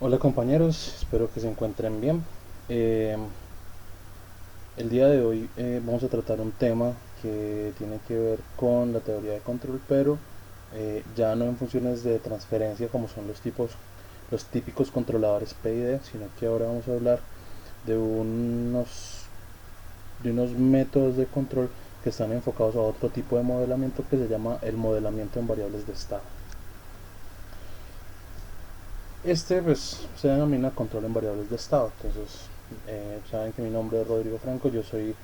Hola compañeros, espero que se encuentren bien. Eh, el día de hoy vamos a tratar un tema que tiene que ver con la teoría de control, pero ya no en funciones de transferencia como son los típicos controladores PID, sino que ahora vamos a hablar de unos métodos de control que están enfocados a otro tipo de modelamiento que se llama el modelamiento en variables de estado. Este pues se denomina control en variables de estado. Entonces, saben que mi nombre es Rodrigo Franco, yo soy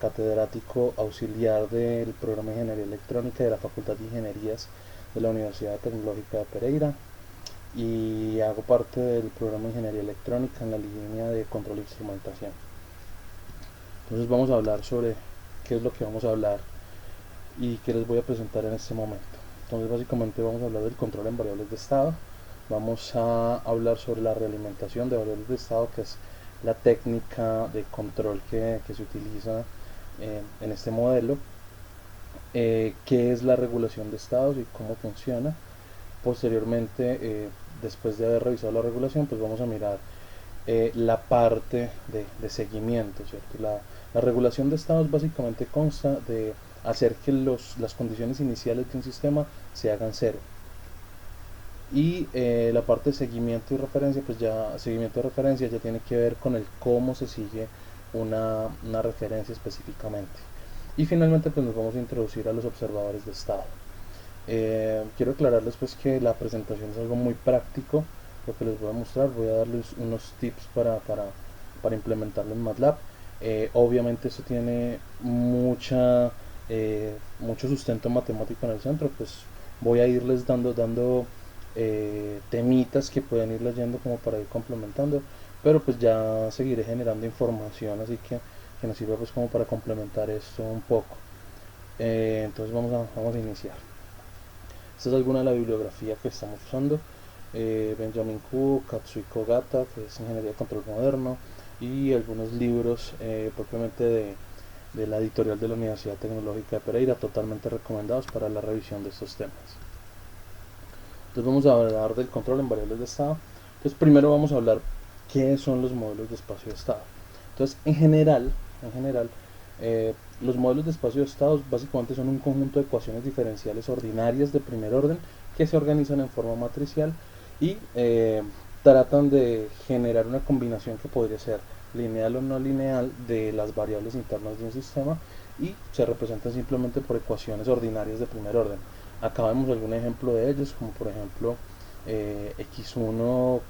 catedrático auxiliar del programa de Ingeniería Electrónica de la Facultad de Ingenierías de la Universidad Tecnológica de Pereira y hago parte del programa de Ingeniería Electrónica en la línea de control e instrumentación. Entonces vamos a hablar sobre qué es lo que vamos a hablar y qué les voy a presentar en este momento. Entonces básicamente vamos a hablar del control en variables de estado, vamos a hablar sobre la realimentación de variables de estado, que es la técnica de control que se utiliza en este modelo, qué es la regulación de estados y cómo funciona. Posteriormente, después de haber revisado la regulación, pues vamos a mirar la parte de seguimiento, ¿cierto? La regulación de estados básicamente consta de hacer que las condiciones iniciales de un sistema se hagan cero. Y la parte de seguimiento y referencia, pues ya seguimiento y referencia ya tiene que ver con el cómo se sigue una referencia específicamente. Y finalmente pues nos vamos a introducir a los observadores de estado. Quiero aclararles pues que la presentación es algo muy práctico, lo que les voy a mostrar. Voy a darles unos tips para implementarlo en MATLAB. Obviamente esto tiene mucho sustento matemático en el centro, pues voy a irles dando temitas que pueden ir leyendo como para ir complementando, pero pues ya seguiré generando información, así que nos sirve pues como para complementar esto un poco. Entonces vamos a iniciar. Esta es alguna de la bibliografía que estamos usando. Benjamin Ku, Katsuhiko Gata, que es Ingeniería de Control Moderno, y algunos libros propiamente de la editorial de la Universidad Tecnológica de Pereira, totalmente recomendados para la revisión de estos temas. Entonces vamos a hablar del control en variables de estado. Entonces primero vamos a hablar qué son los modelos de espacio de estado. Entonces en general los modelos de espacio de estados básicamente son un conjunto de ecuaciones diferenciales ordinarias de primer orden que se organizan en forma matricial y tratan de generar una combinación que podría ser lineal o no lineal de las variables internas de un sistema y se representan simplemente por ecuaciones ordinarias de primer orden. Acá vemos algún ejemplo de ellos, como por ejemplo x1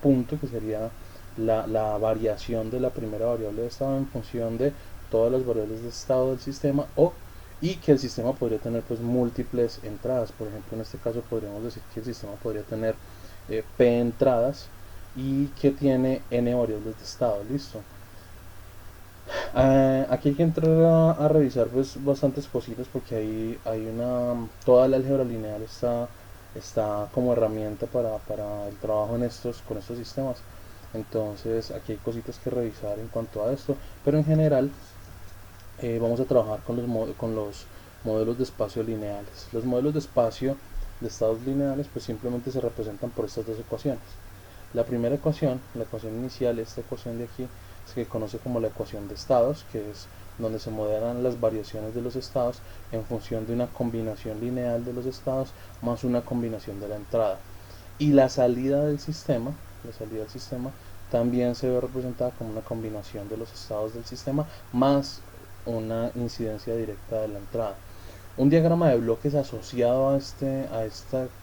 punto, que sería la variación de la primera variable de estado en función de todas las variables de estado del sistema, y que el sistema podría tener pues múltiples entradas. Por ejemplo, en este caso podríamos decir que el sistema podría tener p entradas y que tiene n variables de estado. Listo. Aquí hay que entrar a revisar pues bastantes cositas, porque hay toda la álgebra lineal está como herramienta para el trabajo con estos sistemas. Entonces aquí hay cositas que revisar en cuanto a esto, pero en general vamos a trabajar con los modelos de espacio lineales. Los modelos de espacio de estados lineales pues simplemente se representan por estas dos ecuaciones. La primera ecuación, la ecuación inicial, esta ecuación de aquí, se conoce como la ecuación de estados, que es donde se modelan las variaciones de los estados en función de una combinación lineal de los estados más una combinación de la entrada. Y la salida del sistema también se ve representada como una combinación de los estados del sistema más una incidencia directa de la entrada. Un diagrama de bloques asociado a este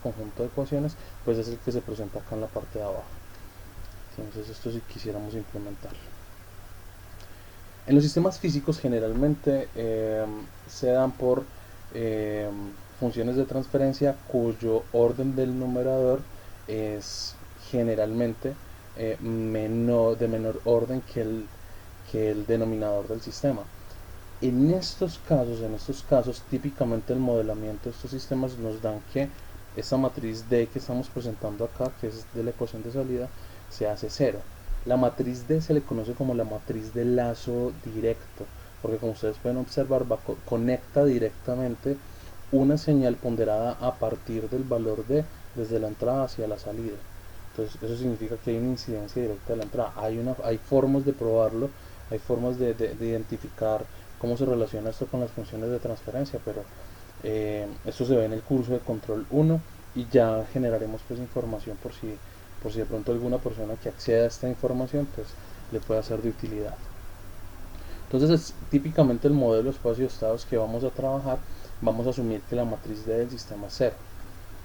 conjunto de ecuaciones pues es el que se presenta acá en la parte de abajo. Entonces esto si quisiéramos implementarlo. En los sistemas físicos generalmente se dan por eh, funciones de transferencia cuyo orden del numerador es generalmente de menor orden que el denominador del sistema. En estos casos, típicamente el modelamiento de estos sistemas nos dan que esta matriz D que estamos presentando acá, que es de la ecuación de salida, se hace cero. La matriz D se le conoce como la matriz de lazo directo, porque como ustedes pueden observar, conecta directamente una señal ponderada a partir del valor D desde la entrada hacia la salida. Entonces eso significa que hay una incidencia directa de la entrada. Hay formas de probarlo, hay formas de identificar cómo se relaciona esto con las funciones de transferencia, pero esto se ve en el curso de control 1 y ya generaremos pues información por si de pronto alguna persona que acceda a esta información pues le pueda ser de utilidad. Entonces es típicamente el modelo espacio-estados que vamos a trabajar. Vamos a asumir que la matriz D del sistema es 0.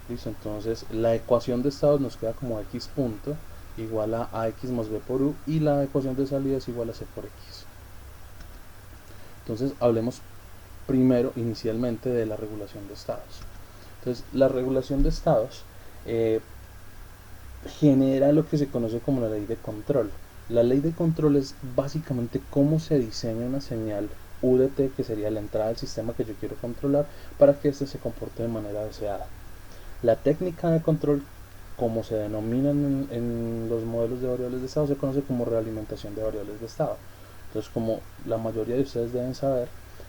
¿Listo? Entonces la ecuación de estados nos queda como x punto igual a ax más b por u, y la ecuación de salida es igual a c por x. Entonces hablemos primero inicialmente de la regulación de estados. Entonces la regulación de estados genera lo que se conoce como la ley de control. La ley de control es básicamente cómo se diseña una señal UDT, que sería la entrada del sistema que yo quiero controlar, para que éste se comporte de manera deseada. La técnica de control, como se denominan en los modelos de variables de estado, se conoce como realimentación de variables de estado. Entonces, como la mayoría de ustedes deben saber,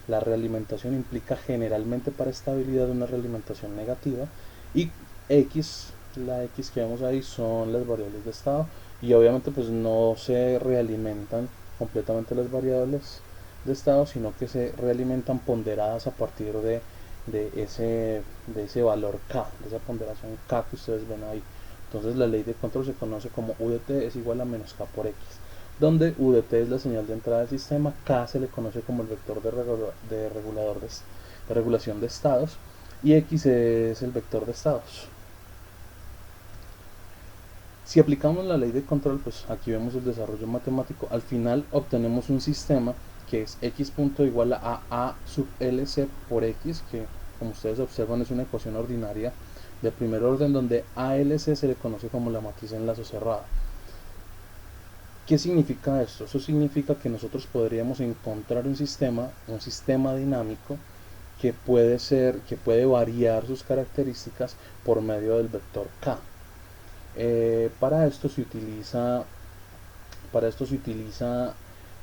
la realimentación implica generalmente para estabilidad una realimentación negativa, y la x que vemos ahí son las variables de estado, y obviamente pues no se realimentan completamente las variables de estado, sino que se realimentan ponderadas a partir de ese valor k, de esa ponderación k que ustedes ven ahí. Entonces la ley de control se conoce como UDT es igual a menos k por x, donde UDT es la señal de entrada del sistema, k se le conoce como el vector de regulación de estados, y x es el vector de estados. Si aplicamos la ley de control, pues aquí vemos el desarrollo matemático. Al final obtenemos un sistema que es x punto igual a sub lc por x, que como ustedes observan es una ecuación ordinaria de primer orden, donde ALC se le conoce como la matriz de enlazo cerrada. ¿Qué significa esto? Eso significa que nosotros podríamos encontrar un sistema dinámico que puede variar sus características por medio del vector k. Para esto se utiliza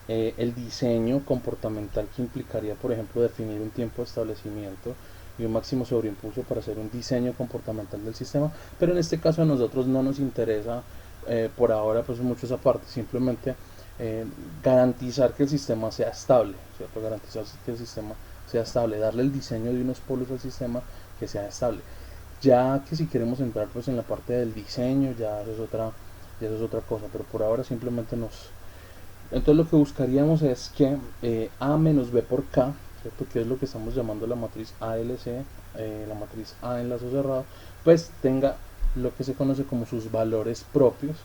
el diseño comportamental, que implicaría, por ejemplo, definir un tiempo de establecimiento y un máximo sobreimpulso para hacer un diseño comportamental del sistema, pero en este caso a nosotros no nos interesa por ahora pues mucho esa parte, simplemente garantizar que el sistema sea estable, ¿cierto? Garantizar que el sistema sea estable, darle el diseño de unos polos al sistema que sea estable. Ya que si queremos entrar pues en la parte del diseño, ya eso es otra cosa, pero por ahora simplemente entonces lo que buscaríamos es que A menos B por K, ¿cierto? Que es lo que estamos llamando la matriz ALC, la matriz A enlazo cerrado, pues tenga lo que se conoce como sus valores propios,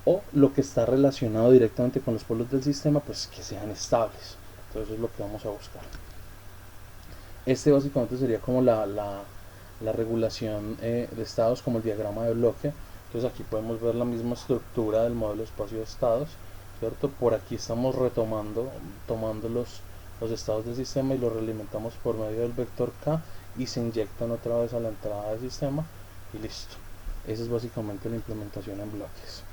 o lo que está relacionado directamente con los polos del sistema, pues que sean estables. Entonces eso es lo que vamos a buscar. Este básicamente sería como la regulación de estados, como el diagrama de bloque. Entonces aquí podemos ver la misma estructura del modelo espacio de estados, ¿cierto? Por aquí estamos tomando los estados del sistema y los realimentamos por medio del vector k, y se inyectan otra vez a la entrada del sistema y listo. Esa es básicamente la implementación en bloques.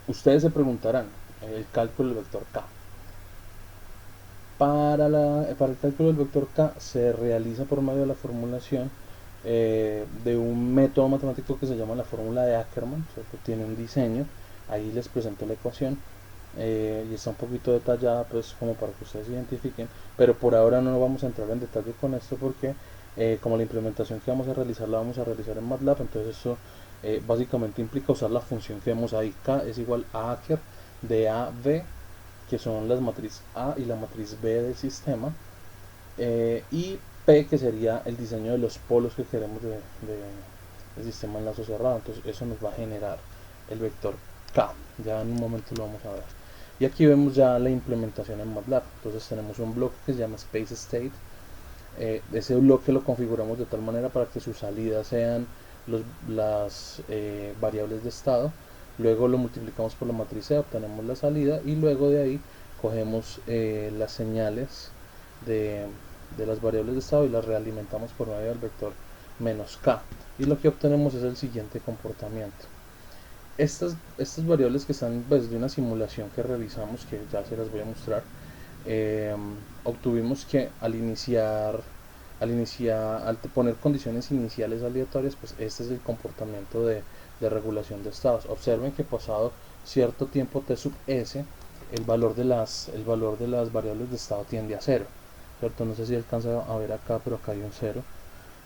Ustedes se preguntarán el cálculo del vector k. Para el cálculo del vector k se realiza por medio de la formulación de un método matemático que se llama la fórmula de Ackermann, ¿cierto? Tiene un diseño, ahí les presento la ecuación y está un poquito detallada pues como para que ustedes identifiquen, pero por ahora no vamos a entrar en detalle con esto porque como la implementación que vamos a realizar la vamos a realizar en MATLAB, entonces eso básicamente implica usar la función que vemos ahí, k es igual a Acker de a b, que son las matriz A y la matriz B del sistema, y P, que sería el diseño de los polos que queremos del sistema enlazo cerrado. Entonces eso nos va a generar el vector K, ya en un momento lo vamos a ver. Y aquí vemos ya la implementación en MATLAB. Entonces tenemos un bloque que se llama Space State. Ese bloque lo configuramos de tal manera para que sus salidas sean las variables de estado. Luego lo multiplicamos por la matriz E, obtenemos la salida, y luego de ahí cogemos las señales de las variables de estado y las realimentamos por medio del vector menos k, y lo que obtenemos es el siguiente comportamiento. Estas variables que están pues, de una simulación que realizamos, que ya se las voy a mostrar, obtuvimos que al iniciar al poner condiciones iniciales aleatorias, pues este es el comportamiento de regulación de estados. Observen que pasado cierto tiempo t sub s, el valor de las variables de estado tiende a cero, ¿cierto? No sé si alcanza a ver acá, pero acá hay un cero.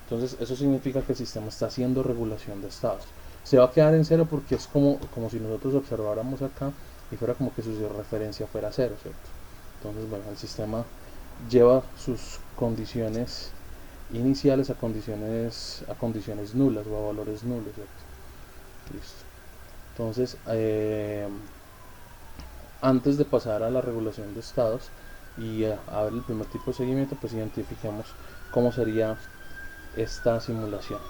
Entonces eso significa que el sistema está haciendo regulación de estados. Se va a quedar en cero porque es como si nosotros observáramos acá y fuera como que su referencia fuera cero, ¿cierto? Entonces, bueno, el sistema lleva sus condiciones iniciales a condiciones nulas o a valores nulos, ¿cierto? Listo. Entonces, antes de pasar a la regulación de estados y a ver el primer tipo de seguimiento, pues identifiquemos cómo sería esta simulación.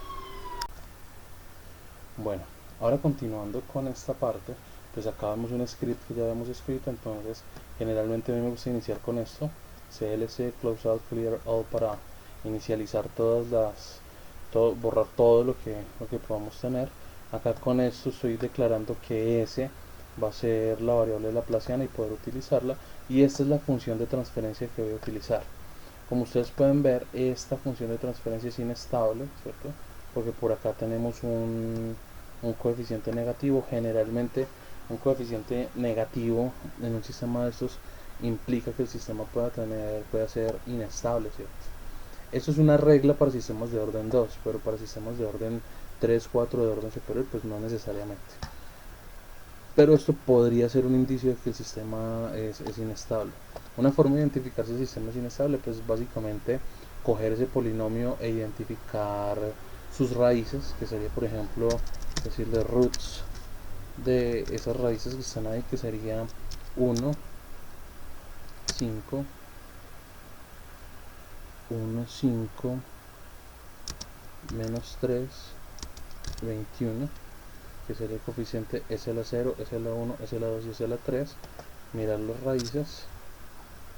Bueno, ahora continuando con esta parte, pues acá vemos un script que ya habíamos escrito. Entonces generalmente a mí me gusta iniciar con esto, clc close out clear all, para inicializar borrar todo lo que podamos tener. Acá con esto estoy declarando que s va a ser la variable laplaciana y poder utilizarla, y esta es la función de transferencia que voy a utilizar. Como ustedes pueden ver, esta función de transferencia es inestable, ¿cierto? Porque por acá tenemos un coeficiente negativo. Generalmente un coeficiente negativo en un sistema de estos implica que el sistema pueda ser inestable, ¿cierto? Esto es una regla para sistemas de orden 2, pero para sistemas de orden 3, 4, de orden superior, pues no necesariamente. Pero esto podría ser un indicio de que el sistema es inestable. Una forma de identificar si el sistema es inestable, pues básicamente coger ese polinomio e identificar sus raíces, que sería, por ejemplo, decirle roots de esas raíces que están ahí, que sería 1, 5, 1, 5, menos 3, 21, que sería el coeficiente SL0, SL1, SL2 y SL3. Mirar las raíces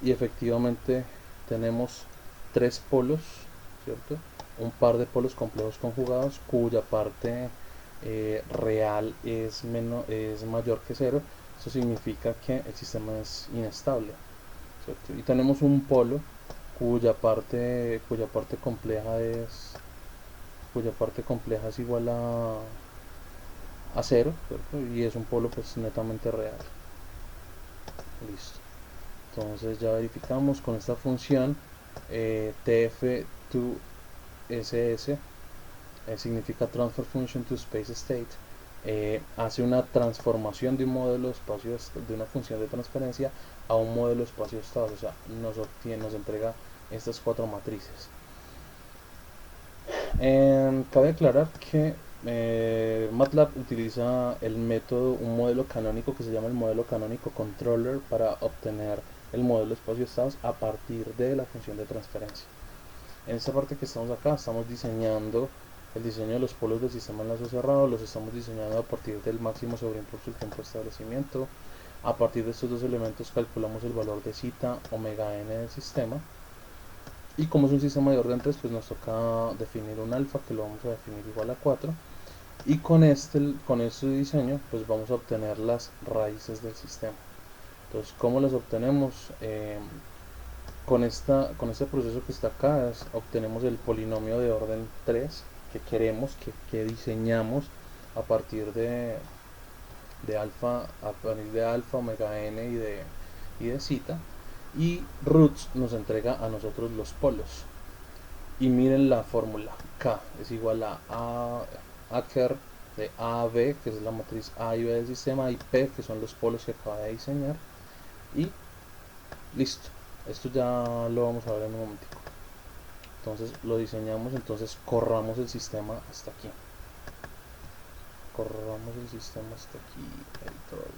y efectivamente tenemos tres polos, ¿cierto? Un par de polos complejos conjugados cuya parte real es mayor que cero. Eso significa que el sistema es inestable, ¿cierto? Y tenemos un polo cuya parte compleja es igual a cero, ¿cierto? Y es un polo pues netamente real. Listo. Entonces ya verificamos con esta función tf2ss, significa transfer function to space state. Hace una transformación de un modelo espacio de una función de transferencia a un modelo espacio estado, o sea, nos entrega estas cuatro matrices. Cabe aclarar que MATLAB utiliza un modelo canónico que se llama el modelo canónico controller para obtener el modelo espacio-estados a partir de la función de transferencia. En esta parte que estamos acá, estamos diseñando el diseño de los polos del sistema en lazo cerrado. Los estamos diseñando a partir del máximo sobreimpulso del tiempo de establecimiento. A partir de estos dos elementos calculamos el valor de zeta omega n del sistema. Y como es un sistema de orden 3, pues nos toca definir un alfa, que lo vamos a definir igual a 4. Y con este diseño pues vamos a obtener las raíces del sistema. Entonces, ¿cómo las obtenemos? Con este proceso que está acá obtenemos el polinomio de orden 3 que queremos, que diseñamos a partir de alfa, omega n y de zeta. Y roots nos entrega a nosotros los polos. Y miren la fórmula: K es igual a Aker de A a B, que es la matriz A y B del sistema, y P, que son los polos que acaba de diseñar. Y listo. Esto ya lo vamos a ver en un momentico. Entonces lo diseñamos, entonces corramos el sistema hasta aquí. Editor.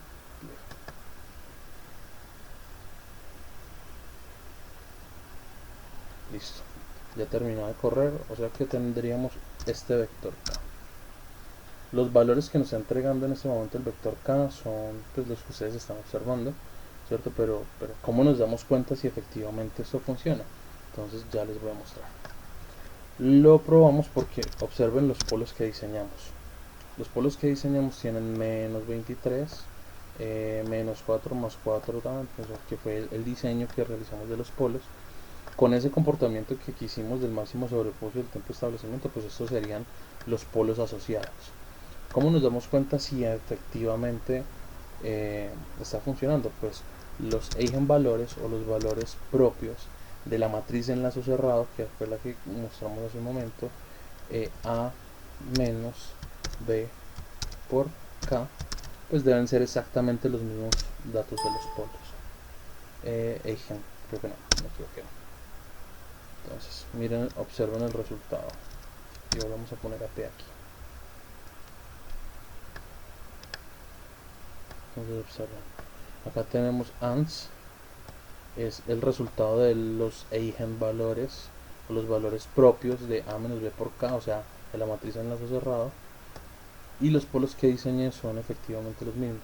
Listo. Ya terminó de correr, o sea que tendríamos este vector K. Los valores que nos está entregando en este momento el vector K son pues los que ustedes están observando, ¿cierto? Pero ¿cómo nos damos cuenta si efectivamente esto funciona? Entonces ya les voy a mostrar. Lo probamos porque observen los polos que diseñamos. Los polos que diseñamos tienen menos 23, menos 4 más 4, que fue el diseño que realizamos de los polos. con ese comportamiento que quisimos del máximo sobreposo del tiempo de establecimiento, pues estos serían los polos asociados. ¿Cómo nos damos cuenta si efectivamente está funcionando? Pues los eigenvalores o los valores propios de la matriz de enlazo cerrado, que fue la que mostramos hace un momento, A menos B por K, pues deben ser exactamente los mismos datos de los polos. Eigen, creo que no, me equivoqué. Entonces, miren, observen el resultado. Y ahora vamos a poner a P aquí. Entonces observen. Acá tenemos ANS, es el resultado de los eigenvalores o los valores propios de A menos B por K, o sea, de la matriz de enlazo cerrado. Y los polos que diseñé son efectivamente los mismos.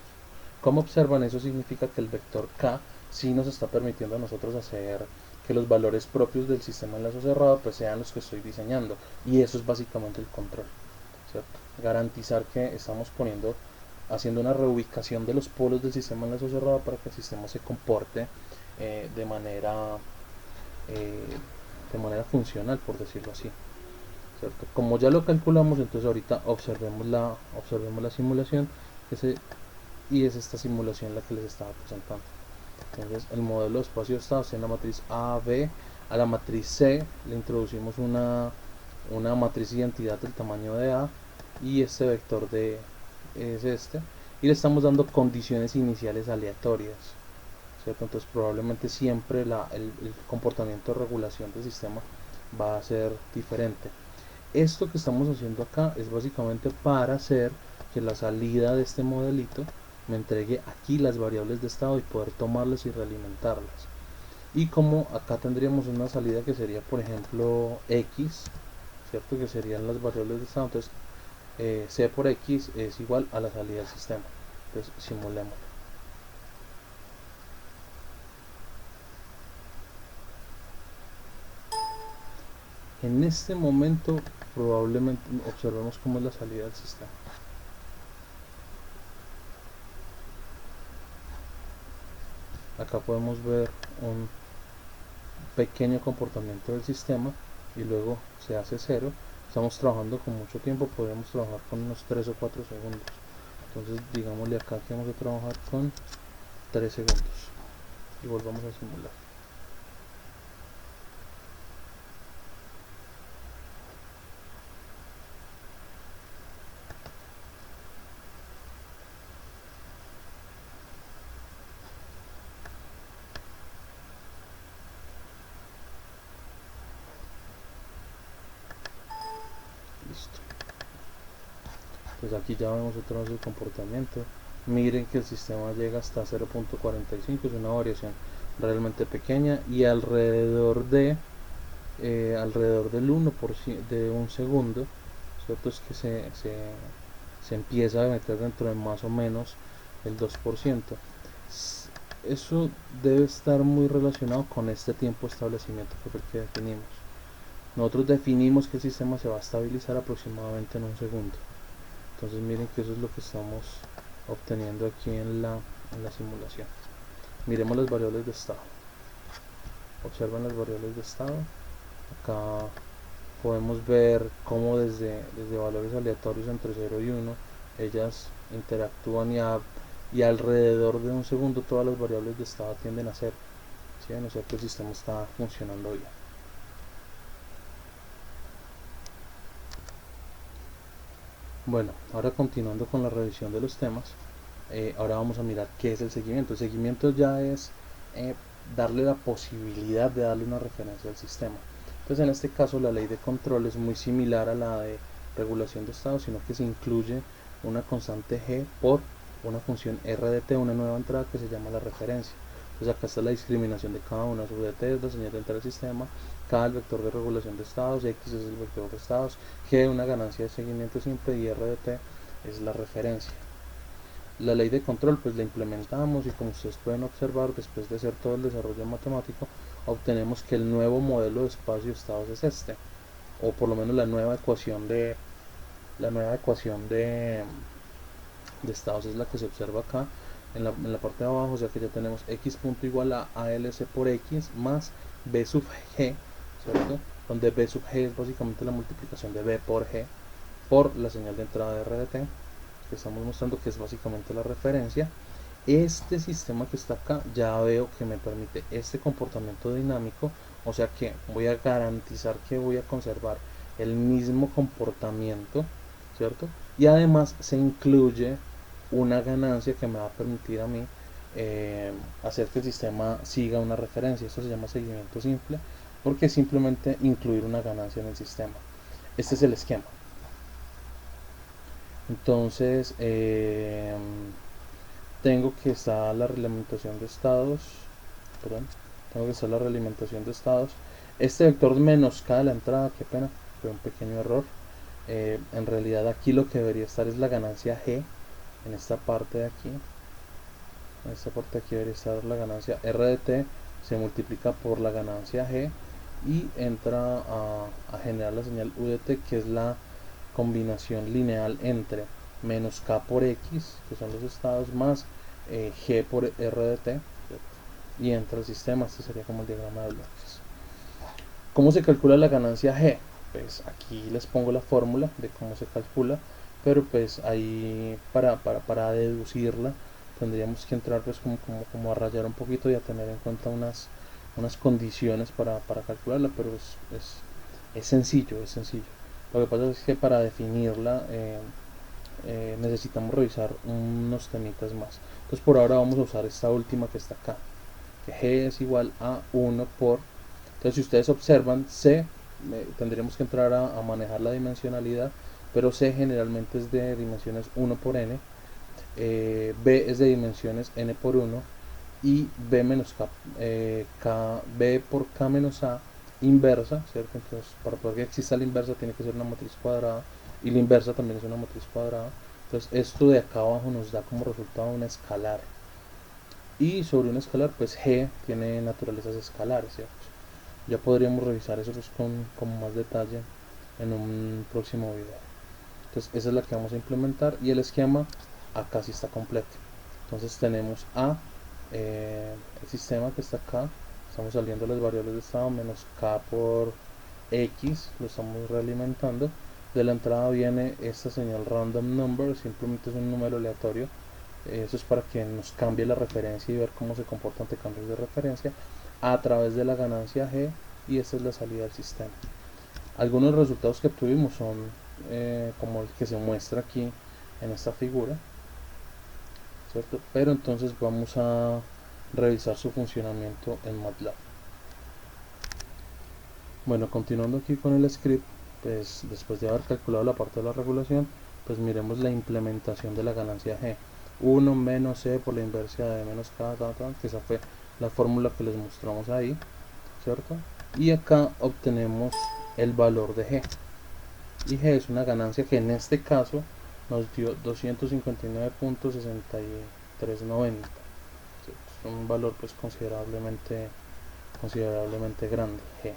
Como observan, eso significa que el vector K sí nos está permitiendo a nosotros hacer que los valores propios del sistema de enlazo cerrado pues sean los que estoy diseñando, y eso es básicamente el control, ¿cierto? Garantizar que estamos haciendo una reubicación de los polos del sistema de enlazo cerrado para que el sistema se comporte de manera funcional, por decirlo así, ¿cierto? Como ya lo calculamos, entonces ahorita observemos la simulación, y es esta simulación la que les estaba presentando. Entonces el modelo de espacio de estados tiene la matriz A, B. A la matriz C le introducimos una matriz de identidad del tamaño de A, y este vector es este, y le estamos dando condiciones iniciales aleatorias, ¿cierto? Entonces probablemente siempre el comportamiento de regulación del sistema va a ser diferente. Esto que estamos haciendo acá es básicamente para hacer que la salida de este modelito me entregue aquí las variables de estado y poder tomarlas y realimentarlas. Y como acá tendríamos una salida que sería, por ejemplo, X, ¿cierto? Que serían las variables de estado. Entonces C por X es igual a la salida del sistema. Entonces simulemos. En este momento probablemente observemos cómo es la salida del sistema. Acá podemos ver un pequeño comportamiento del sistema y luego se hace 0. Estamos trabajando con mucho tiempo, podemos trabajar con unos 3 o 4 segundos. Entonces digámosle acá que vamos a trabajar con 3 segundos y volvamos a simular. Listo. Pues aquí ya vemos otra vez el comportamiento. Miren que el sistema llega hasta 0.45, es una variación realmente pequeña, y alrededor del 1% de un segundo, ¿cierto? Es que se empieza a meter dentro de más o menos el 2%. Eso debe estar muy relacionado con este tiempo de establecimiento que fue el que definimos. Nosotros definimos que el sistema se va a estabilizar aproximadamente en un segundo. Entonces miren que eso es lo que estamos obteniendo aquí en la simulación. Miremos las variables de estado. Observen las variables de estado. Acá podemos ver cómo desde valores aleatorios entre 0 y 1 ellas interactúan, y alrededor de un segundo todas las variables de estado tienden a 0, ¿sí? O sea que el sistema está funcionando bien. Bueno, ahora continuando con la revisión de los temas, ahora vamos a mirar qué es el seguimiento. El seguimiento ya es darle la posibilidad de darle una referencia al sistema. Entonces en este caso la ley de control es muy similar a la de regulación de estado, sino que se incluye una constante g por una función RDT, una nueva entrada que se llama la referencia. Entonces acá está la discriminación de cada una. Su DT es la señal de entrada del sistema, K el vector de regulación de estados, X es el vector de estados, G una ganancia de seguimiento simple, y RDT es la referencia. La ley de control pues la implementamos, y como ustedes pueden observar, después de hacer todo el desarrollo matemático, obtenemos que el nuevo modelo de espacio-estados es este, o por lo menos la nueva ecuación de estados es la que se observa acá en la parte de abajo. O sea que ya tenemos x punto igual a ALC por x más B sub G, ¿cierto? Donde B sub G es básicamente la multiplicación de B por G por la señal de entrada de RDT, que estamos mostrando que es básicamente la referencia. Este sistema que está acá ya veo que me permite este comportamiento dinámico, o sea que voy a garantizar que voy a conservar el mismo comportamiento, ¿cierto? Y además se incluye una ganancia que me va a permitir a mí hacer que el sistema siga una referencia. Esto se llama seguimiento simple, porque es simplemente incluir una ganancia en el sistema. Este es el esquema. Entonces, tengo que estar la realimentación de estados, perdón, tengo que estar la realimentación de estados. Este vector menos k de la entrada, qué pena, fue un pequeño error. En realidad aquí lo que debería estar es la ganancia g, en esta parte de aquí. En esta parte de aquí debería estar la ganancia RDT, se multiplica por la ganancia g y entra a generar la señal UDT, que es la combinación lineal entre menos k por x, que son los estados, más g por RDT, y entra el sistema. Este sería como el diagrama de bloques. ¿Cómo se calcula la ganancia g? Pues aquí les pongo la fórmula de cómo se calcula, pero pues ahí para deducirla tendríamos que entrar pues como a rayar un poquito y a tener en cuenta unas condiciones para calcularla, pero es sencillo, es sencillo. Lo que pasa es que para definirla necesitamos revisar unos temitas más. Entonces por ahora vamos a usar esta última que está acá, que g es igual a 1 por... Entonces si ustedes observan, c, tendríamos que entrar a manejar la dimensionalidad, pero c generalmente es de dimensiones 1 por n, b es de dimensiones n por 1, y b menos k, b por k menos a inversa, ¿cierto? Entonces para poder que exista la inversa tiene que ser una matriz cuadrada, y la inversa también es una matriz cuadrada. Entonces esto de acá abajo nos da como resultado una escalar, y sobre un escalar pues g tiene naturalezas escalares, ¿cierto? Ya podríamos revisar eso pues con más detalle en un próximo video. Entonces esa es la que vamos a implementar, y el esquema acá sí está completo. Entonces tenemos el sistema que está acá, estamos saliendo las variables de estado menos k por x, lo estamos realimentando. De la entrada viene esta señal random number, simplemente es un número aleatorio. Eso es para que nos cambie la referencia y ver cómo se comporta ante cambios de referencia a través de la ganancia g, y esta es la salida del sistema. Algunos resultados que obtuvimos son como el que se muestra aquí en esta figura, ¿cierto? Pero entonces vamos a revisar su funcionamiento en MATLAB. Bueno, continuando aquí con el script, pues después de haber calculado la parte de la regulación, pues miremos la implementación de la ganancia g. 1 menos c por la inversa de menos k, que esa fue la fórmula que les mostramos ahí, ¿cierto? Y acá obtenemos el valor de g, y g es una ganancia que en este caso nos dio 259.6390, es un valor pues considerablemente grande, g.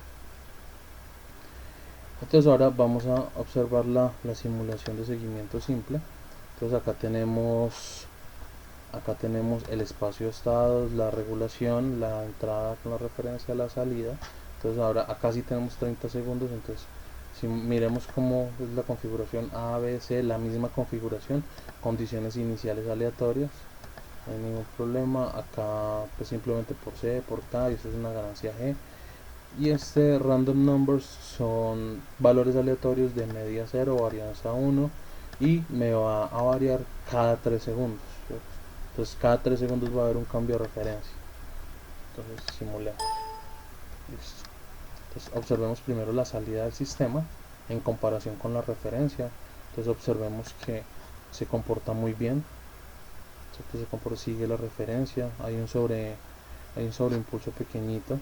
Entonces ahora vamos a observar la simulación de seguimiento simple. Entonces acá tenemos el espacio de estados, la regulación, la entrada con la referencia a la salida. Entonces ahora acá sí tenemos 30 segundos. Entonces si miremos cómo es la configuración A, B, C, la misma configuración, condiciones iniciales aleatorias, no hay ningún problema. Acá pues simplemente por C, por K, y eso es una ganancia G. Y este random numbers son valores aleatorios de media 0, varianza 1, y me va a variar cada 3 segundos, ¿cierto? Entonces cada 3 segundos va a haber un cambio de referencia. Entonces simulemos. Listo. Entonces observemos primero la salida del sistema en comparación con la referencia. Entonces observemos que se comporta muy bien, ¿cierto? Sigue la referencia, hay un sobreimpulso pequeñito,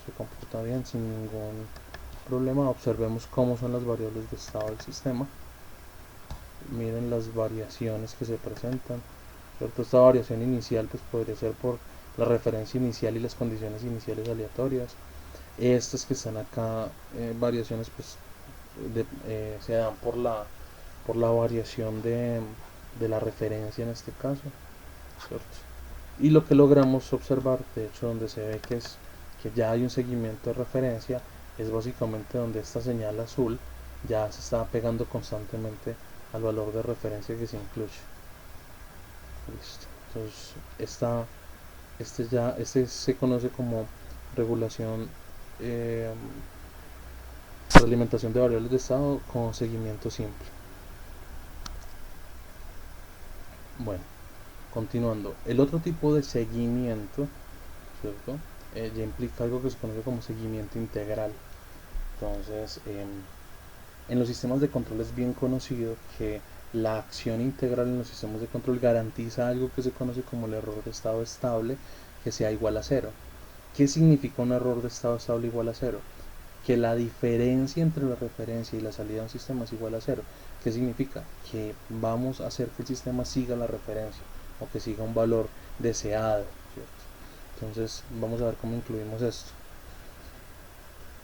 se comporta bien sin ningún problema. Observemos cómo son las variables de estado del sistema, miren las variaciones que se presentan, ¿cierto? Esta variación inicial pues podría ser por la referencia inicial y las condiciones iniciales aleatorias. Estas que están acá, variaciones pues se dan por la variación de la referencia en este caso, ¿cierto? Y lo que logramos observar, de hecho donde se ve que que ya hay un seguimiento de referencia, es básicamente donde esta señal azul ya se está pegando constantemente al valor de referencia que se incluye. Listo. Entonces este se conoce como regulación, eh, alimentación de variables de estado con seguimiento simple. Bueno, continuando, el otro tipo de seguimiento, ¿cierto? Ya implica algo que se conoce como seguimiento integral. Entonces, en los sistemas de control es bien conocido que la acción integral en los sistemas de control garantiza algo que se conoce como el error de estado estable, que sea igual a cero. ¿Qué significa un error de estado estable igual a cero? Que la diferencia entre la referencia y la salida de un sistema es igual a cero. ¿Qué significa? Que vamos a hacer que el sistema siga la referencia o que siga un valor deseado, ¿cierto? Entonces vamos a ver cómo incluimos esto.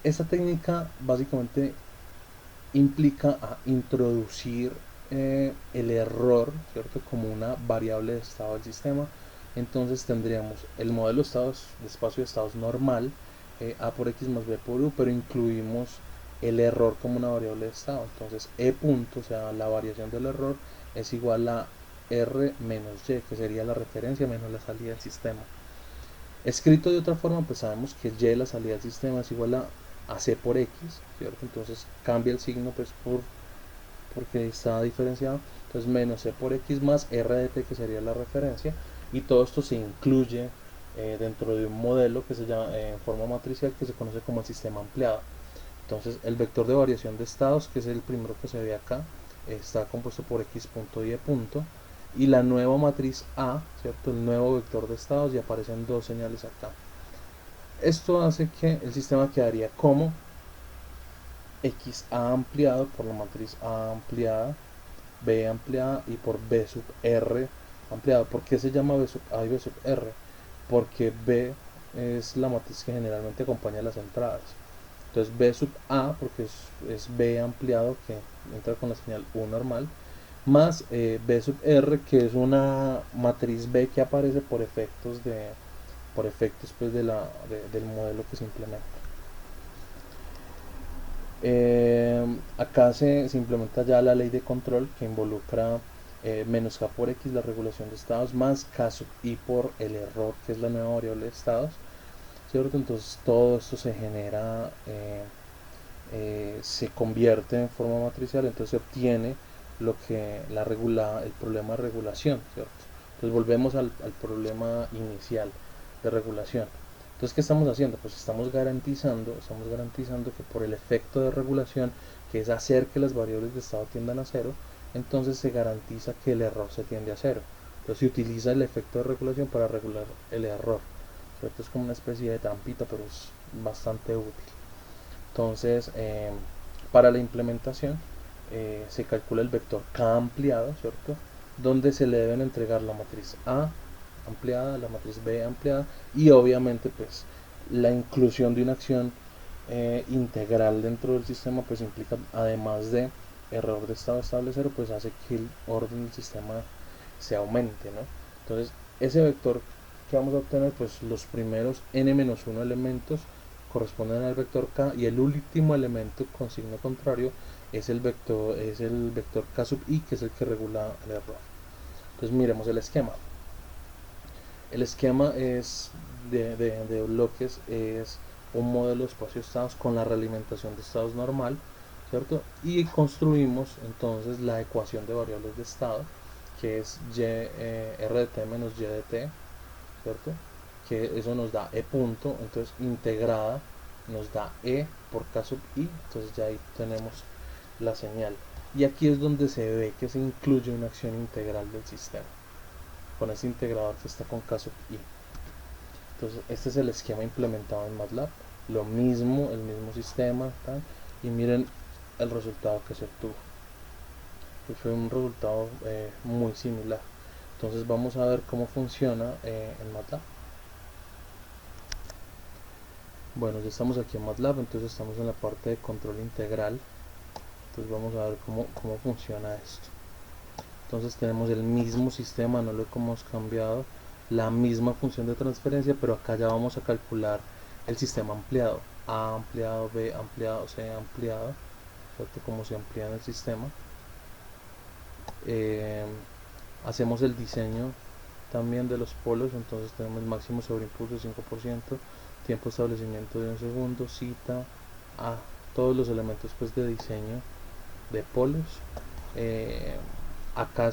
Esta técnica básicamente implica a introducir el error, ¿cierto? Como una variable de estado del sistema. Entonces tendríamos el modelo de estados, de espacio de estados normal, a por x más b por u, pero incluimos el error como una variable de estado. Entonces e punto, o sea, la variación del error, es igual a r menos y, que sería la referencia menos la salida del sistema. Escrito de otra forma, pues sabemos que y, la salida del sistema, es igual a c por x, ¿cierto? Entonces cambia el signo pues porque está diferenciado. Entonces menos c por x más r de t, que sería la referencia, y todo esto se incluye dentro de un modelo que se llama en forma matricial, que se conoce como el sistema ampliado. Entonces el vector de variación de estados, que es el primero que se ve acá, está compuesto por x punto y e punto, y la nueva matriz A, ¿cierto? El nuevo vector de estados, y aparecen dos señales acá. Esto hace que el sistema quedaría como XA ampliado por la matriz A ampliada, B ampliada y por B sub R ampliado. ¿Por qué se llama B sub A y B sub R? Porque B es la matriz que generalmente acompaña las entradas. Entonces B sub A, porque es B ampliado, que entra con la señal U normal, más B sub R, que es una matriz B que aparece por efectos pues del modelo que se implementa. Acá se implementa ya la ley de control, que involucra menos k por x, la regulación de estados, más k sub i por el error, que es la nueva variable de estados, ¿cierto? Entonces todo esto se genera, se convierte en forma matricial, entonces se obtiene lo que el problema de regulación, ¿cierto? Entonces volvemos al problema inicial de regulación. Entonces, ¿qué estamos haciendo? Pues estamos garantizando que por el efecto de regulación, que es hacer que las variables de estado tiendan a cero, entonces se garantiza que el error se tiende a cero. Entonces se utiliza el efecto de regulación para regular el error, ¿cierto? Es como una especie de trampita, pero es bastante útil. Entonces, para la implementación, se calcula el vector k ampliado, ¿cierto? Donde se le deben entregar la matriz A ampliada, la matriz B ampliada, y obviamente pues la inclusión de una acción integral dentro del sistema pues implica, además de error de estado estable cero, pues hace que el orden del sistema se aumente, ¿no? Entonces ese vector que vamos a obtener, pues los primeros n-1 elementos corresponden al vector k, y el último elemento con signo contrario es el vector k sub i, que es el que regula el error. Entonces miremos el esquema. El esquema es de bloques, es un modelo de espacio-estados con la realimentación de estados normal, ¿cierto? Y construimos entonces la ecuación de variables de estado, que es r de t menos y de t, ¿cierto? Que eso nos da e punto, entonces integrada nos da e por k sub i, entonces ya ahí tenemos la señal. Y aquí es donde se ve que se incluye una acción integral del sistema, con ese integrador que está con k sub i. Entonces este es el esquema implementado en MATLAB, lo mismo, el mismo sistema, ¿tal? Y miren el resultado que se obtuvo, que fue un resultado muy similar. Entonces vamos a ver cómo funciona en MATLAB. Bueno, ya estamos aquí en MATLAB, entonces estamos en la parte de control integral. Entonces vamos a ver cómo funciona esto. Entonces tenemos el mismo sistema, no lo hemos cambiado, la misma función de transferencia, pero acá ya vamos a calcular el sistema ampliado, A ampliado, B ampliado, C ampliado, ¿cierto? Como se amplía en el sistema. Hacemos el diseño también de los polos, entonces tenemos máximo sobreimpulso de 5%, tiempo de establecimiento de 1 segundo, cita a todos los elementos pues de diseño de polos. Acá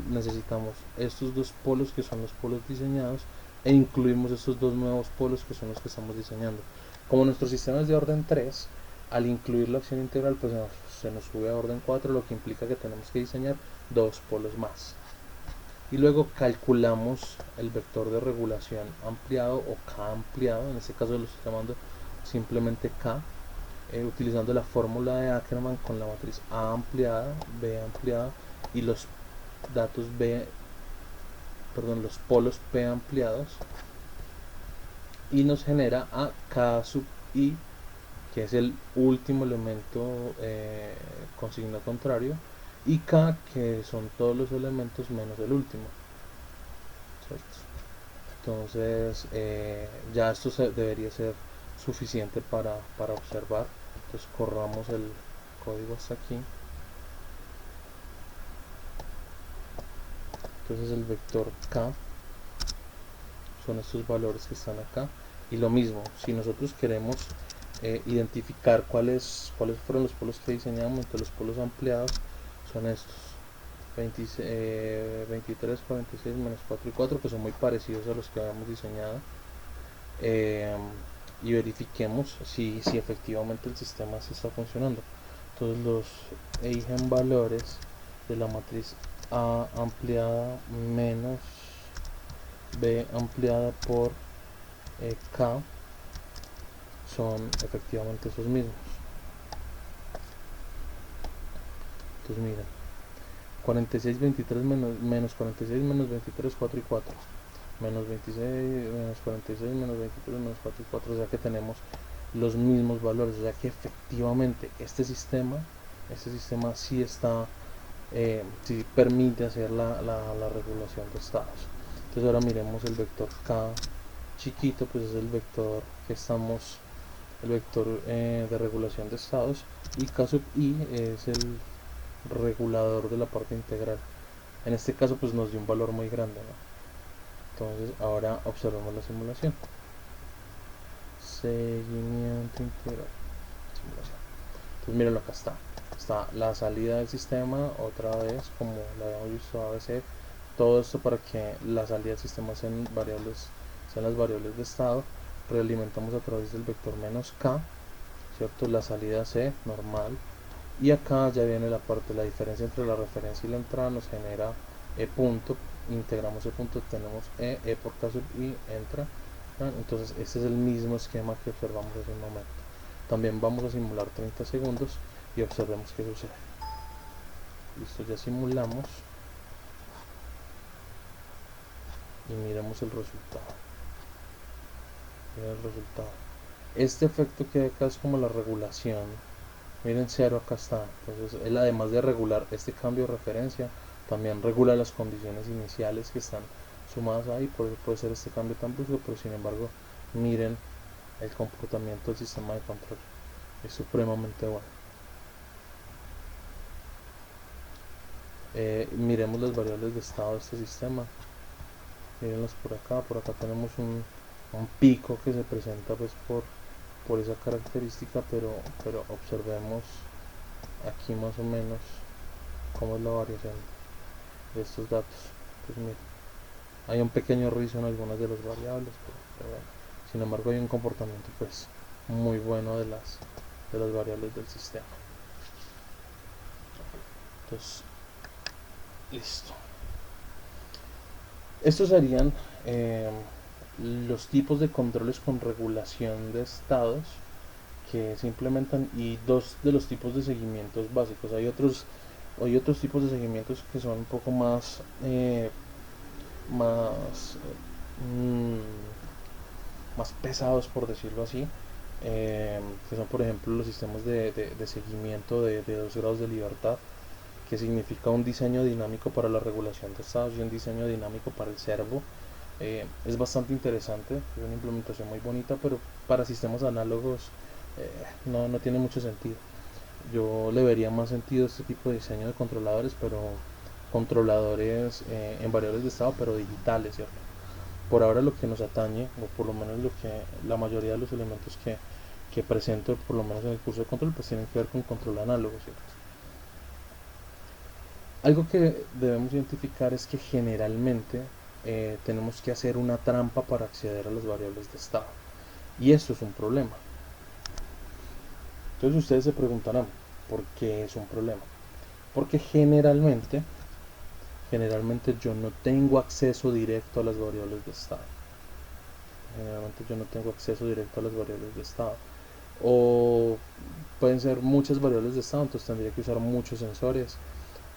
necesitamos estos dos polos que son los polos diseñados e incluimos estos dos nuevos polos que son los que estamos diseñando. Como nuestro sistema es de orden 3, al incluir la acción integral pues se nos sube a orden 4, lo que implica que tenemos que diseñar dos polos más. Y luego calculamos el vector de regulación ampliado o K ampliado, en este caso lo estoy llamando simplemente K, utilizando la fórmula de Ackermann con la matriz A ampliada, B ampliada y los datos los polos P ampliados, y nos genera a K sub I, que es el último elemento con signo contrario, y K, que son todos los elementos menos el último, ¿cierto? Entonces ya esto debería ser suficiente para observar. Entonces corramos el código hasta aquí. Entonces el vector K son estos valores que están acá, y lo mismo, si nosotros queremos identificar cuáles fueron los polos que diseñamos, entonces los polos ampliados son estos 23, 46, menos 4 y 4, que son muy parecidos a los que habíamos diseñado. Y verifiquemos si efectivamente el sistema se está funcionando. Entonces los eigenvalores de la matriz A ampliada menos B ampliada por K son efectivamente esos mismos. Entonces miren, 46, 23 menos 46 menos 23, 4 y 4, menos 26, menos 46, menos 23, menos 4 y 4, o sea que tenemos los mismos valores, o sea que efectivamente este sistema sí está, sí permite hacer la regulación de estados. Entonces ahora miremos el vector K chiquito, pues es el vector que estamos, el vector de regulación de estados, y K sub I es el regulador de la parte integral. En este caso pues nos dio un valor muy grande, ¿no? Entonces ahora observemos la simulación. Seguimiento integral, simulación. Entonces mírenlo, acá está la salida del sistema, otra vez como la habíamos visto, ABC, todo esto para que la salida del sistema sean las variables de estado. Realimentamos a través del vector menos K, ¿cierto? La salida C normal, y acá ya viene la parte, la diferencia entre la referencia y la entrada nos genera E punto, integramos E punto, tenemos E por K sub I, entra, ¿no? Entonces este es el mismo esquema que observamos hace un momento. También vamos a simular 30 segundos y observemos qué sucede. Listo, ya simulamos y miremos el resultado. Miren el resultado. Este efecto que acá es como la regulación. Miren, 0 acá está. Entonces él, además de regular este cambio de referencia, también regula las condiciones iniciales que están sumadas ahí. Por eso puede ser este cambio tan brusco, pero sin embargo miren el comportamiento del sistema de control, es supremamente bueno. Miremos las variables de estado de este sistema. Mírenlas por acá tenemos un pico que se presenta pues por esa característica, pero observemos aquí más o menos cómo es la variación de estos datos. Pues miren, hay un pequeño rizo en algunas de las variables, pero bueno, sin embargo hay un comportamiento pues muy bueno de las variables del sistema. Entonces listo, estos serían los tipos de controles con regulación de estados que se implementan, y dos de los tipos de seguimientos básicos. Hay otros tipos de seguimientos que son un poco más más pesados, por decirlo así, que son por ejemplo los sistemas de seguimiento de 2 grados de libertad, que significa un diseño dinámico para la regulación de estados y un diseño dinámico para el servo. Es bastante interesante, es una implementación muy bonita, pero para sistemas análogos no tiene mucho sentido. Yo le vería más sentido a este tipo de diseño de controladores, pero controladores en variables de estado, pero digitales, ¿cierto? Por ahora lo que nos atañe, o por lo menos lo que la mayoría de los elementos que presento, por lo menos en el curso de control, pues tienen que ver con control análogo, ¿cierto? Algo que debemos identificar es que generalmente tenemos que hacer una trampa para acceder a las variables de estado. Y esto es un problema. Entonces ustedes se preguntarán, ¿por qué es un problema? Porque generalmente yo no tengo acceso directo a las variables de estado. Generalmente yo no tengo acceso directo a las variables de estado. O pueden ser muchas variables de estado, entonces tendría que usar muchos sensores.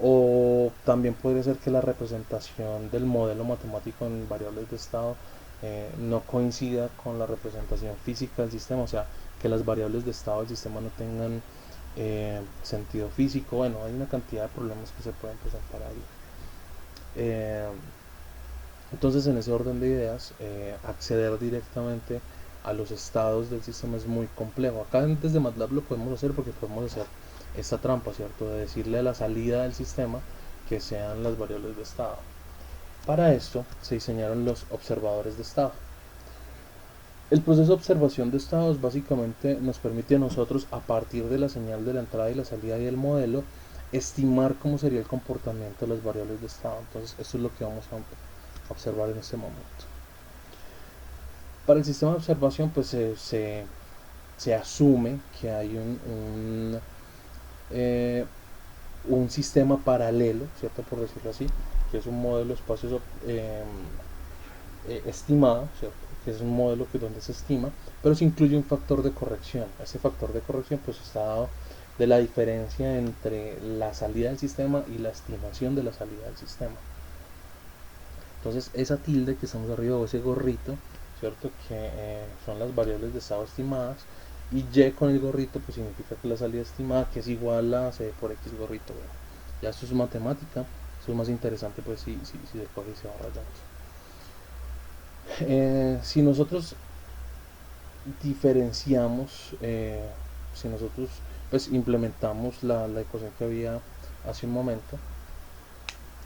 O también podría ser que la representación del modelo matemático en variables de estado no coincida con la representación física del sistema, o sea, que las variables de estado del sistema no tengan sentido físico. Bueno, hay una cantidad de problemas que se pueden presentar ahí. Eh, entonces, en ese orden de ideas, acceder directamente a los estados del sistema es muy complejo. Acá desde MATLAB lo podemos hacer porque podemos hacer esta trampa, ¿cierto? De decirle a la salida del sistema que sean las variables de estado. Para esto se diseñaron los observadores de estado. El proceso de observación de estados básicamente nos permite a nosotros, a partir de la señal de la entrada y la salida y el modelo, estimar cómo sería el comportamiento de las variables de estado. Entonces, esto es lo que vamos a observar en este momento. Para el sistema de observación, pues se asume que hay un sistema paralelo, ¿cierto? Por decirlo así, que es un modelo de espacios estimado, ¿cierto? Que es un modelo que donde se estima, pero se incluye un factor de corrección. Ese factor de corrección pues está dado de la diferencia entre la salida del sistema y la estimación de la salida del sistema. Entonces esa tilde que estamos arriba, o ese gorrito, ¿cierto? Que son las variables de estado estimadas, y y con el gorrito pues significa que la salida estimada, que es igual a c por x gorrito. Bueno, ya esto es matemática, eso es más interesante pues si se coge y se va rayando. Si nosotros diferenciamos, si nosotros pues implementamos la ecuación que había hace un momento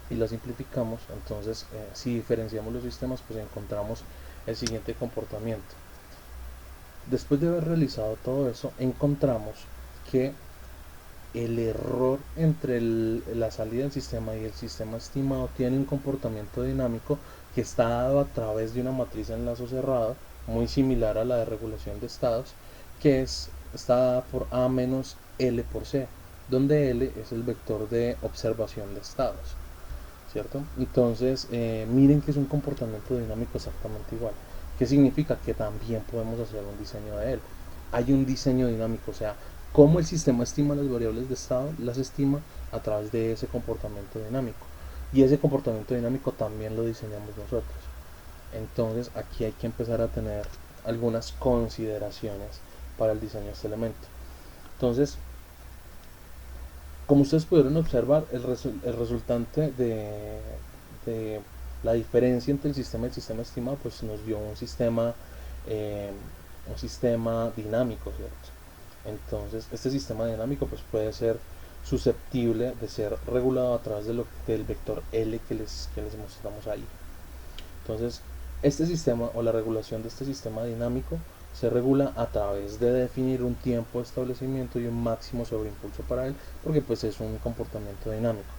y la simplificamos, entonces si diferenciamos los sistemas pues encontramos el siguiente comportamiento. Después de haber realizado todo eso, encontramos que el error entre la salida del sistema y el sistema estimado tiene un comportamiento dinámico que está dado a través de una matriz de enlazo cerrado muy similar a la de regulación de estados, que está dada por A menos L por C, donde L es el vector de observación de estados, ¿cierto? Entonces, miren que es un comportamiento dinámico exactamente igual. ¿Qué significa? Que también podemos hacer un diseño de él. Hay un diseño dinámico, o sea, cómo el sistema estima las variables de estado, las estima a través de ese comportamiento dinámico. Y ese comportamiento dinámico también lo diseñamos nosotros. Entonces, aquí hay que empezar a tener algunas consideraciones para el diseño de este elemento. Entonces, como ustedes pudieron observar, el resultante de la diferencia entre el sistema y el sistema estimado pues nos dio un sistema dinámico, ¿cierto? Entonces este sistema dinámico pues puede ser susceptible de ser regulado a través del vector L que les mostramos ahí. Entonces este sistema o la regulación de este sistema dinámico se regula a través de definir un tiempo de establecimiento y un máximo sobreimpulso para él, porque pues es un comportamiento dinámico.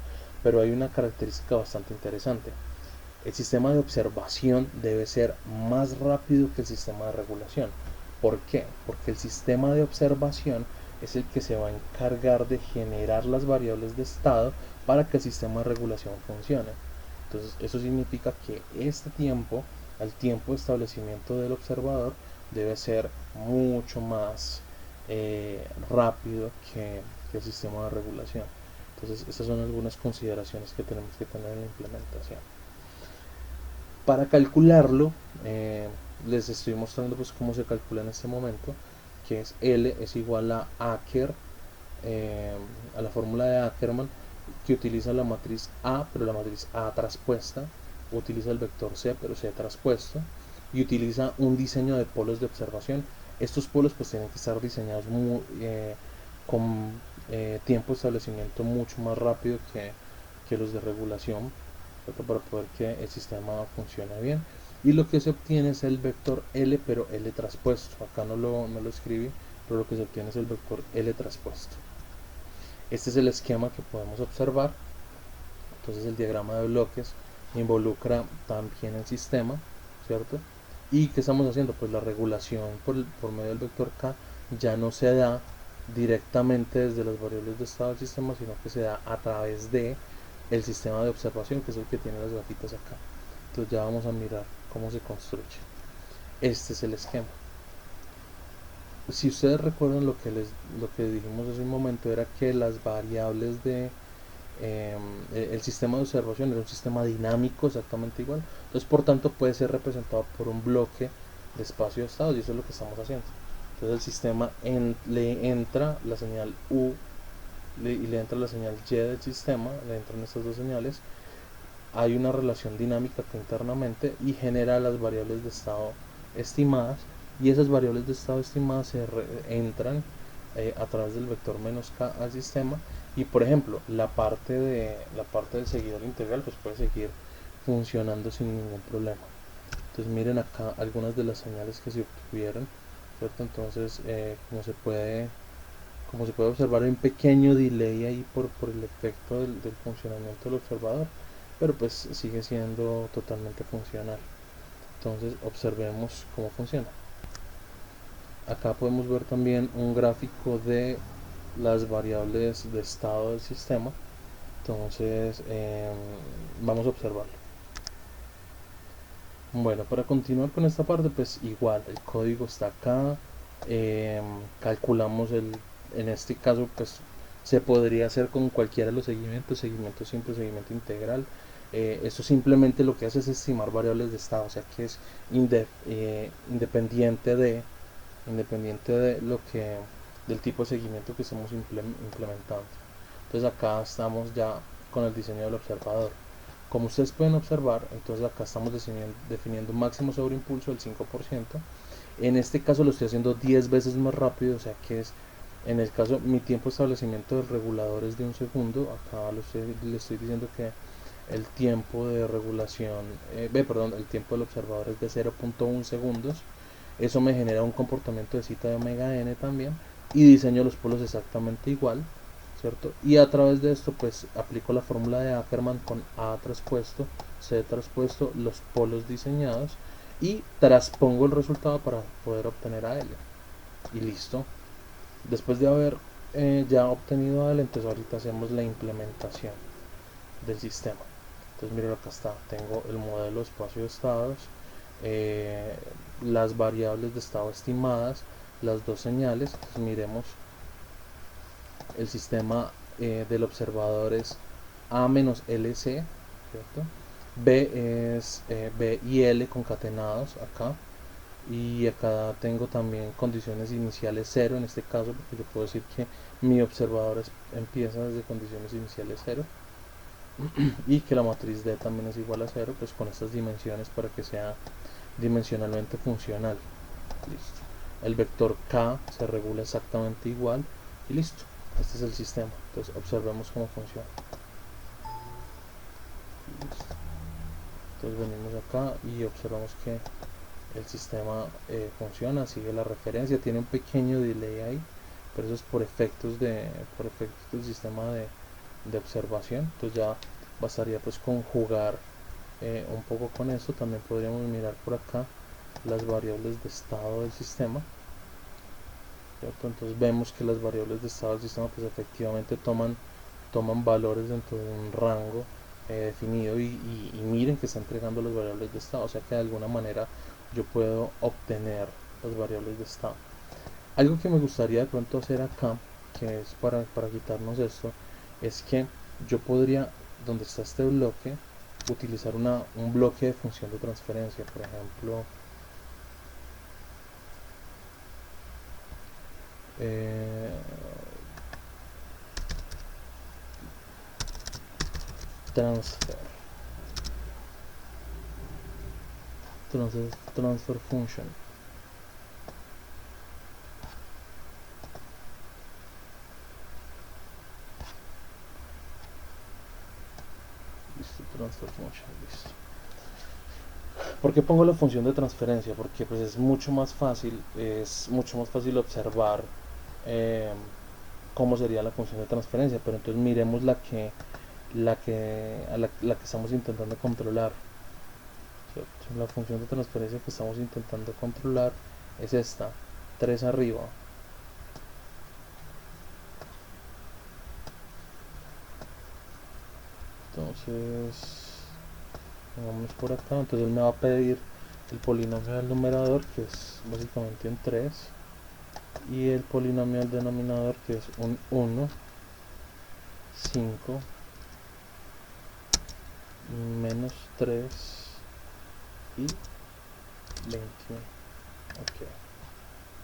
Pero hay una característica bastante interesante. El sistema de observación debe ser más rápido que el sistema de regulación. ¿Por qué? Porque el sistema de observación es el que se va a encargar de generar las variables de estado para que el sistema de regulación funcione. Entonces eso significa que este tiempo, el tiempo de establecimiento del observador, debe ser mucho más rápido que el sistema de regulación. Entonces estas son algunas consideraciones que tenemos que tener en la implementación. Para calcularlo, les estoy mostrando pues cómo se calcula en este momento, que es L es igual a Acker, a la fórmula de Ackermann, que utiliza la matriz A, pero la matriz A traspuesta, utiliza el vector C, pero C traspuesto, y utiliza un diseño de polos de observación. Estos polos pues tienen que estar diseñados con tiempo de establecimiento mucho más rápido que los de regulación, ¿cierto? Para poder que el sistema funcione bien. Y lo que se obtiene es el vector L, pero L traspuesto. Acá no lo escribí, pero lo que se obtiene es el vector L traspuesto. Este es el esquema que podemos observar. Entonces el diagrama de bloques involucra también el sistema, ¿cierto? ¿Y qué estamos haciendo? Pues la regulación por medio del vector K ya no se da directamente desde las variables de estado del sistema, sino que se da a través de el sistema de observación, que es el que tiene las gafitas acá. Entonces ya vamos a mirar cómo se construye. Este es el esquema. Si ustedes recuerdan lo que dijimos hace un momento, era que las variables de el sistema de observación era un sistema dinámico exactamente igual. Entonces, por tanto, puede ser representado por un bloque de espacio de estados, y eso es lo que estamos haciendo. Entonces, el sistema le entra la señal U y le entra la señal Y del sistema, le entran estas dos señales. Hay una relación dinámica que internamente y genera las variables de estado estimadas, y esas variables de estado estimadas entran a través del vector menos k al sistema, y por ejemplo la parte del seguidor integral pues puede seguir funcionando sin ningún problema. Entonces miren acá algunas de las señales que se obtuvieron, ¿cierto? Entonces como se puede observar, hay un pequeño delay ahí por el efecto del funcionamiento del observador, pero pues sigue siendo totalmente funcional. Entonces observemos cómo funciona. Acá podemos ver también un gráfico de las variables de estado del sistema. Entonces vamos a observarlo. Bueno, para continuar con esta parte, pues igual el código está acá. Calculamos en este caso pues se podría hacer con cualquiera de los seguimiento simple, seguimiento integral. Esto simplemente lo que hace es estimar variables de estado, o sea que es independiente de lo que del tipo de seguimiento que estemos implementando. Entonces acá estamos ya con el diseño del observador. Como ustedes pueden observar, entonces acá estamos definiendo un máximo sobre impulso del 5%. En este caso lo estoy haciendo 10 veces más rápido, o sea que es, en el caso, mi tiempo de establecimiento del regulador es de 1 segundo. Acá le estoy diciendo que el tiempo de regulación, el tiempo del observador es de 0.1 segundos. Eso me genera un comportamiento de cita de omega n también, y diseño los polos exactamente igual, ¿cierto? Y a través de esto pues aplico la fórmula de Ackermann con A traspuesto, C traspuesto, los polos diseñados, y transpongo el resultado para poder obtener a L. Y listo. Después de haber ya obtenido a L, entonces ahorita hacemos la implementación del sistema. Entonces miren, acá está, tengo el modelo de espacio de estados, las variables de estado estimadas, las dos señales. Entonces miremos, el sistema del observador es A menos LC, ¿cierto? B es B y L concatenados acá, y acá tengo también condiciones iniciales 0 en este caso, porque yo puedo decir que mi observador empieza desde condiciones iniciales 0, y que la matriz D también es igual a 0, pues con estas dimensiones para que sea dimensionalmente funcional. Listo. El vector K se regula exactamente igual y listo. Este es el sistema. Entonces observemos cómo funciona. Listo. Entonces venimos acá y observamos que el sistema funciona, sigue la referencia, tiene un pequeño delay ahí, pero eso es por efectos del sistema de observación. Entonces ya bastaría pues conjugar un poco con eso. También podríamos mirar por acá las variables de estado del sistema, ¿cierto? Entonces vemos que las variables de estado del sistema pues efectivamente toman valores dentro de un rango definido, y miren que está entregando las variables de estado, o sea que de alguna manera yo puedo obtener las variables de estado. Algo que me gustaría de pronto hacer acá, que es para quitarnos esto, es que yo podría, donde está este bloque, utilizar un bloque de función de transferencia. Por ejemplo, eh, transfer. transfer function. Listo, transfer function, listo. ¿Por qué pongo la función de transferencia? Porque pues es mucho más fácil observar eh, cómo sería la función de transferencia, pero entonces miremos la que estamos intentando controlar, ¿cierto? La función de transferencia que estamos intentando controlar es esta, 3 arriba. Entonces vamos por acá, entonces él me va a pedir el polinomio del numerador, que es básicamente un 3, y el polinomio del denominador, que es un 1, 5, menos 3 y 21. Ok,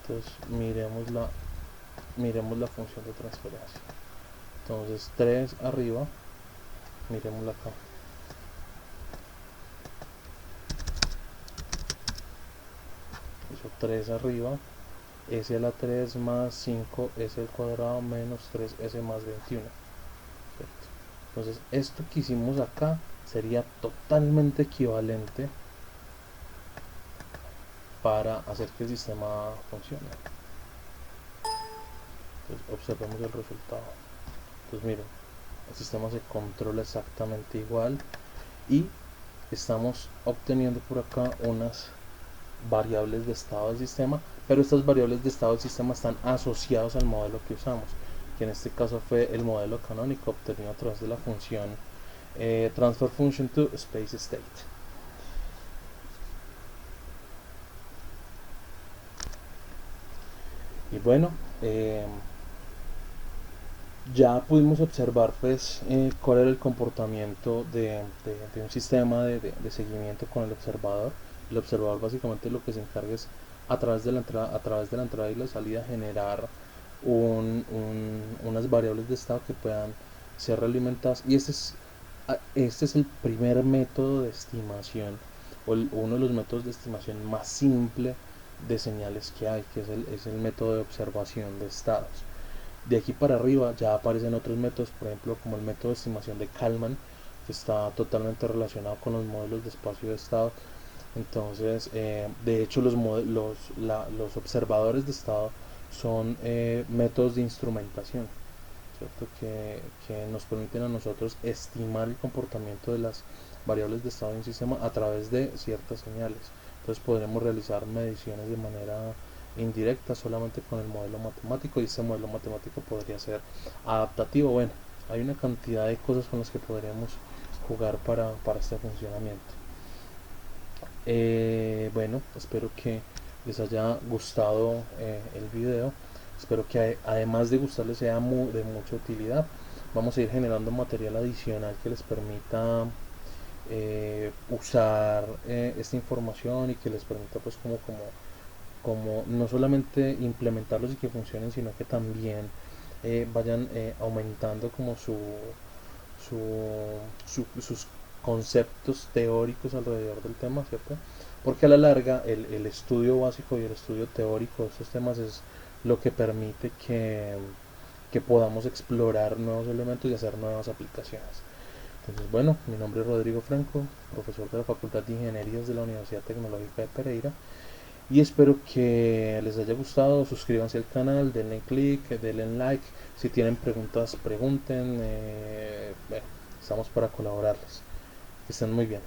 entonces miremos la función de transferencia. Entonces 3 arriba, miremosla acá. Eso 3 arriba, s a la 3 más 5 s al cuadrado menos 3s más 21. ¿Cierto? Entonces esto que hicimos acá sería totalmente equivalente para hacer que el sistema funcione. Entonces observemos el resultado. Entonces miren, el sistema se controla exactamente igual y estamos obteniendo por acá unas variables de estado del sistema, pero estas variables de estado del sistema están asociadas al modelo que usamos, que en este caso fue el modelo canónico obtenido a través de la función transfer function to space state. Y bueno, ya pudimos observar pues cuál era el comportamiento de un sistema de seguimiento con el observador. El observador básicamente lo que se encarga es a través de la entrada y la salida generar unas variables de estado que puedan ser realimentadas, y este es el primer método de estimación o uno de los métodos de estimación más simple de señales que hay, que es el método de observación de estados. De aquí para arriba ya aparecen otros métodos, por ejemplo como el método de estimación de Kalman, que está totalmente relacionado con los modelos de espacio de estado. Entonces, de hecho los observadores de estado son métodos de instrumentación, ¿cierto? Que nos permiten a nosotros estimar el comportamiento de las variables de estado de un sistema a través de ciertas señales. Entonces podremos realizar mediciones de manera indirecta solamente con el modelo matemático, y este modelo matemático podría ser adaptativo. Bueno, hay una cantidad de cosas con las que podríamos jugar para este funcionamiento. Bueno, espero que les haya gustado el video. Espero que además de gustarles sea de mucha utilidad. Vamos a ir generando material adicional que les permita usar esta información, y que les permita pues como no solamente implementarlos y que funcionen, sino que también vayan aumentando como sus conceptos teóricos alrededor del tema, ¿cierto? Porque a la larga el estudio básico y el estudio teórico de estos temas es lo que permite que podamos explorar nuevos elementos y hacer nuevas aplicaciones. Entonces, bueno, mi nombre es Rodrigo Franco, profesor de la Facultad de Ingenierías de la Universidad Tecnológica de Pereira, y espero que les haya gustado. Suscríbanse al canal, denle click, denle like. Si tienen preguntas, pregunten. Bueno, estamos para colaborarles. Que estén muy bien.